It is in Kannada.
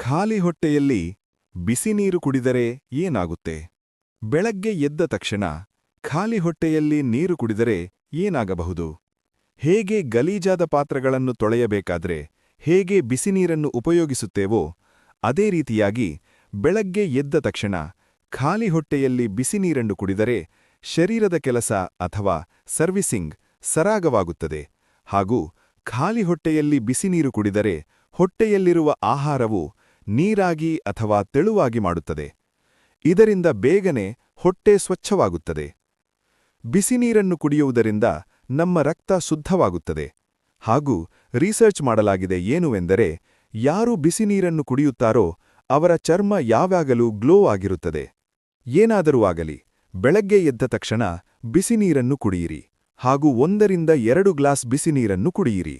ಖಾಲಿ ಹೊಟ್ಟೆಯಲ್ಲಿ ಬಿಸಿನೀರು ಕುಡಿದರೆ ಏನಾಗುತ್ತೆ? ಬೆಳಗ್ಗೆ ಎದ್ದ ತಕ್ಷಣ ಖಾಲಿ ಹೊಟ್ಟೆಯಲ್ಲಿ ನೀರು ಕುಡಿದರೆ ಏನಾಗಬಹುದು? ಹೇಗೆ ಗಲೀಜಾದ ಪಾತ್ರಗಳನ್ನು ತೊಳೆಯಬೇಕಾದ್ರೆ ಹೇಗೆ ಬಿಸಿನೀರನ್ನು ಉಪಯೋಗಿಸುತ್ತೇವೋ ಅದೇ ರೀತಿಯಾಗಿ ಬೆಳಗ್ಗೆ ಎದ್ದ ತಕ್ಷಣ ಖಾಲಿ ಹೊಟ್ಟೆಯಲ್ಲಿ ಬಿಸಿನೀರನ್ನು ಕುಡಿದರೆ ಶರೀರದ ಕೆಲಸ ಅಥವಾ ಸರ್ವಿಸಿಂಗ್ ಸರಾಗವಾಗುತ್ತದೆ ಹಾಗೂ ಖಾಲಿ ಹೊಟ್ಟೆಯಲ್ಲಿ ಬಿಸಿನೀರು ಕುಡಿದರೆ ಹೊಟ್ಟೆಯಲ್ಲಿರುವ ಆಹಾರವು ನೀರಾಗಿ ಅಥವಾ ತೆಳುವಾಗಿ ಮಾಡುತ್ತದೆ. ಇದರಿಂದ ಬೇಗನೆ ಹೊಟ್ಟೆ ಸ್ವಚ್ಛವಾಗುತ್ತದೆ. ಬಿಸಿನೀರನ್ನು ಕುಡಿಯುವುದರಿಂದ ನಮ್ಮ ರಕ್ತ ಶುದ್ಧವಾಗುತ್ತದೆ ಹಾಗೂ ರಿಸರ್ಚ್ ಮಾಡಲಾಗಿದೆ ಏನುವೆಂದರೆ ಯಾರು ಬಿಸಿನೀರನ್ನು ಕುಡಿಯುತ್ತಾರೋ ಅವರ ಚರ್ಮ ಯಾವಾಗಲೂ ಗ್ಲೋ ಆಗಿರುತ್ತದೆ. ಏನಾದರೂ ಆಗಲಿ ಬೆಳಗ್ಗೆ ಎದ್ದ ತಕ್ಷಣ ಬಿಸಿನೀರನ್ನು ಕುಡಿಯಿರಿ ಹಾಗೂ 1 ರಿಂದ 2 ಗ್ಲಾಸ್ ಬಿಸಿನೀರನ್ನು ಕುಡಿಯಿರಿ.